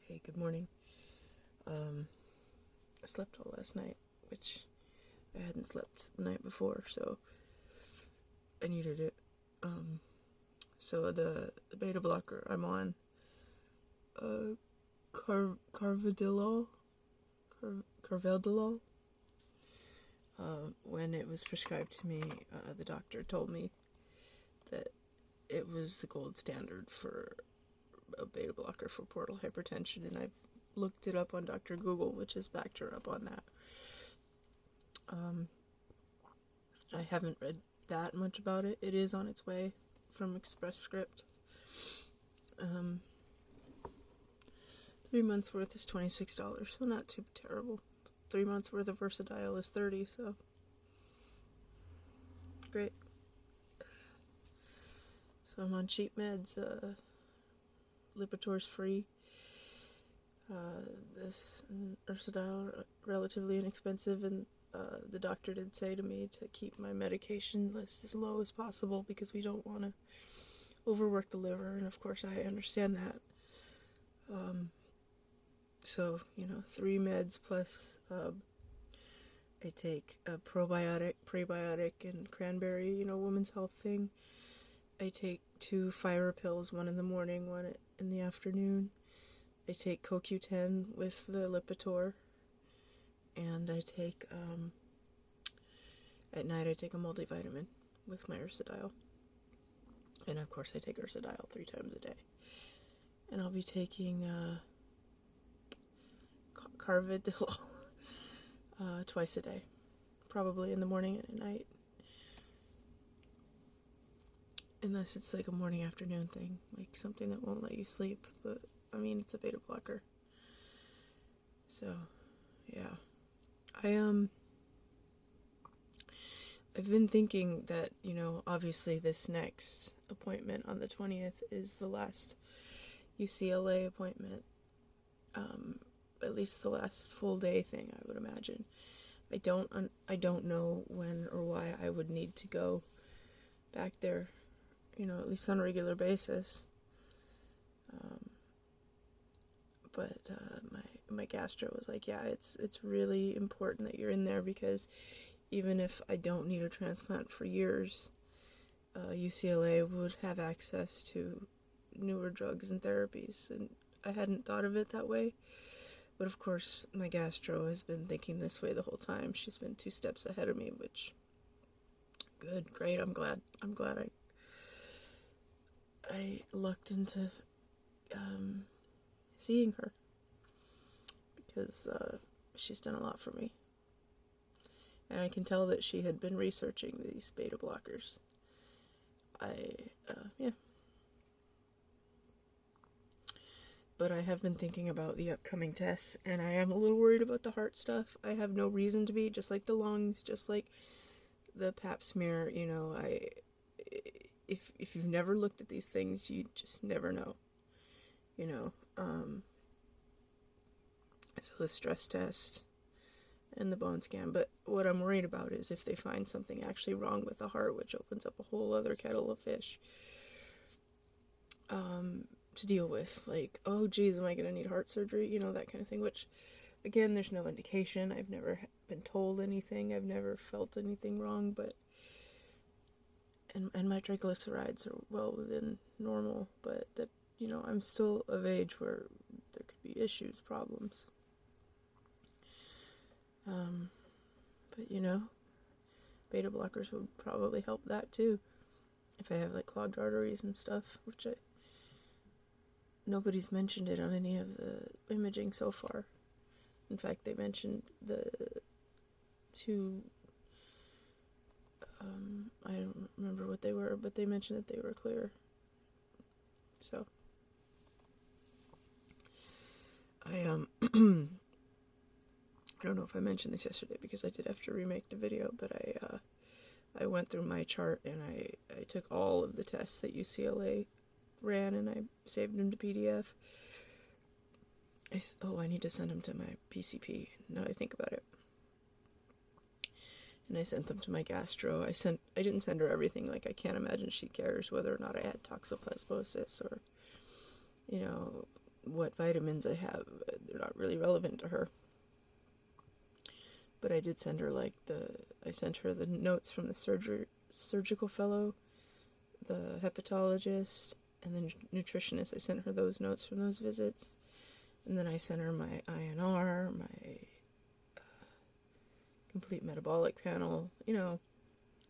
Hey, good morning. I slept all last night, which I hadn't slept the night before, so I needed it. So the beta blocker I'm on, carvedilol, carvedilol. When it was prescribed to me, the doctor told me that it was the gold standard for a beta blocker for portal hypertension, and I've looked it up on Dr. Google, which has backed her up on that. I haven't read that much about it. It is on its way from Express Script. 3 months worth is $26, so not too terrible. 3 months worth of Versatile is $30, so great. So I'm on cheap meds. Lipitor's free. This Versatile relatively inexpensive, and the doctor did say to me to keep my medication list as low as possible because we don't want to overwork the liver, and of course I understand that. So, 3 meds plus I take a probiotic, prebiotic, and cranberry, women's health thing. I take 2 fire pills, one in the morning, one in the afternoon. I take CoQ10 with the Lipitor, and I take, at night I take a multivitamin with my Ursodiol. And of course I take Ursodiol 3 times a day. And I'll be taking, carvedilol twice a day, probably in the morning and at night, unless it's like a morning afternoon thing, like something that won't let you sleep. But I mean, it's a beta blocker, so yeah. I've been thinking that, obviously this next appointment on the 20th is the last UCLA appointment, at least the last full day thing, I would imagine. I don't know when or why I would need to go back there, at least on a regular basis. But my gastro was like, yeah, it's really important that you're in there, because even if I don't need a transplant for years, UCLA would have access to newer drugs and therapies, and I hadn't thought of it that way. But of course, my gastro has been thinking this way the whole time. She's been 2 steps ahead of me, which, good, great. I'm glad I lucked into seeing her, because she's done a lot for me. And I can tell that she had been researching these beta blockers. Yeah. But I have been thinking about the upcoming tests, and I am a little worried about the heart stuff. I have no reason to be, just like the lungs, just like the pap smear. If you've never looked at these things, you just never know. So the stress test and the bone scan. But what I'm worried about is if they find something actually wrong with the heart, which opens up a whole other kettle of fish to deal with. Like, oh geez, am I going to need heart surgery? That kind of thing, which, again, there's no indication. I've never been told anything. I've never felt anything wrong, but and my triglycerides are well within normal, but that, I'm still of age where there could be issues, problems. But beta blockers would probably help that too, if I have like clogged arteries and stuff, which nobody's mentioned it on any of the imaging so far. In fact, they mentioned the 2, I don't remember what they were, but they mentioned that they were clear. So I I don't know if I mentioned this yesterday because I did have to remake the video, but I went through my chart and I took all of the tests that UCLA ran and I saved them to PDF. I need to send them to my PCP now that I think about it. And I sent them to my gastro. I didn't send her everything. Like, I can't imagine she cares whether or not I had toxoplasmosis or, what vitamins I have. They're not really relevant to her. But I did send her I sent her the notes from the surgical fellow, the hepatologist, and the nutritionist. I sent her those notes from those visits. And then I sent her my INR, my complete metabolic panel,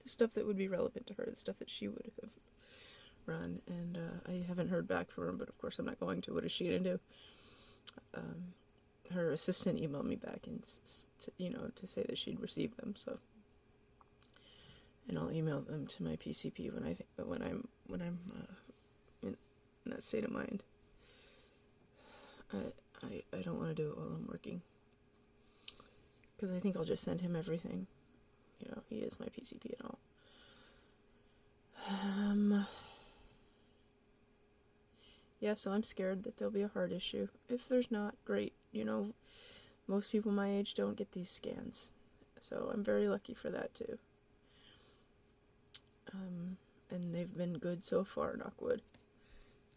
stuff that would be relevant to her, the stuff that she would have run. And I haven't heard back from her, but of course I'm not going to. What is she going to do? Her assistant emailed me back and to say that she'd received them. So, and I'll email them to my PCP when I'm in that state of mind. I don't want to do it while I'm working, because I think I'll just send him everything. He is my PCP and all. Yeah, so I'm scared that there'll be a heart issue. If there's not, great. Most people my age don't get these scans, so I'm very lucky for that too. And they've been good so far, knock wood.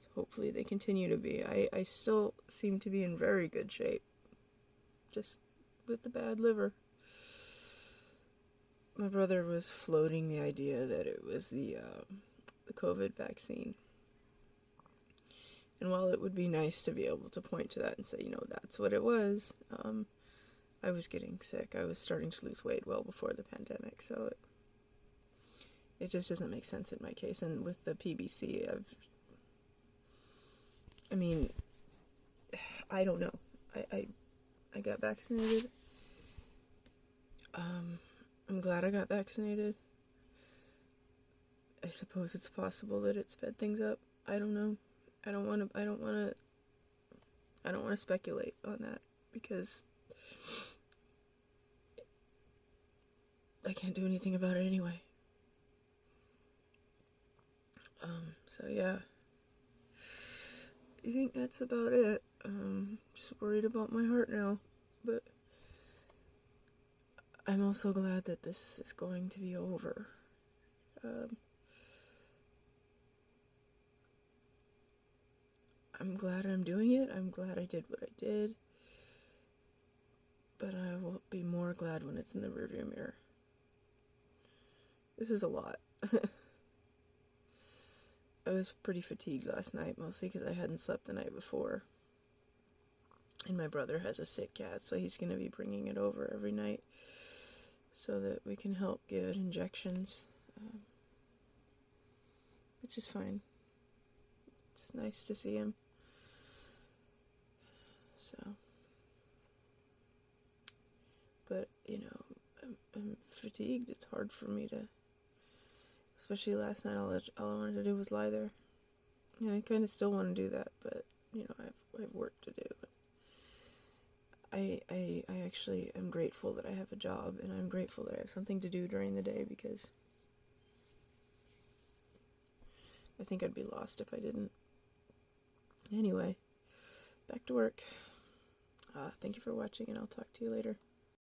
So hopefully they continue to be. I still seem to be in very good shape, just with the bad liver. My brother was floating the idea that it was the COVID vaccine. And while it would be nice to be able to point to that and say, that's what it was, I was getting sick. I was starting to lose weight well before the pandemic, so it just doesn't make sense in my case. And with the PBC, I don't know. I got vaccinated. I'm glad I got vaccinated. I suppose it's possible that it sped things up. I don't know. I don't want to speculate on that, because I can't do anything about it anyway. So yeah. I think that's about it. Just worried about my heart now, but I'm also glad that this is going to be over. I'm glad I'm doing it. I'm glad I did what I did. But I will be more glad when it's in the rearview mirror. This is a lot. I was pretty fatigued last night, mostly because I hadn't slept the night before. And my brother has a sick cat, so he's going to be bringing it over every night so that we can help give it injections. Which is fine. It's nice to see him. So, but I'm fatigued. It's hard for me to, especially last night. All I wanted to do was lie there, and I kind of still want to do that, but I have work to do. I actually am grateful that I have a job, and I'm grateful that I have something to do during the day, because I think I'd be lost if I didn't. Anyway, back to work. Thank you for watching, and I'll talk to you later.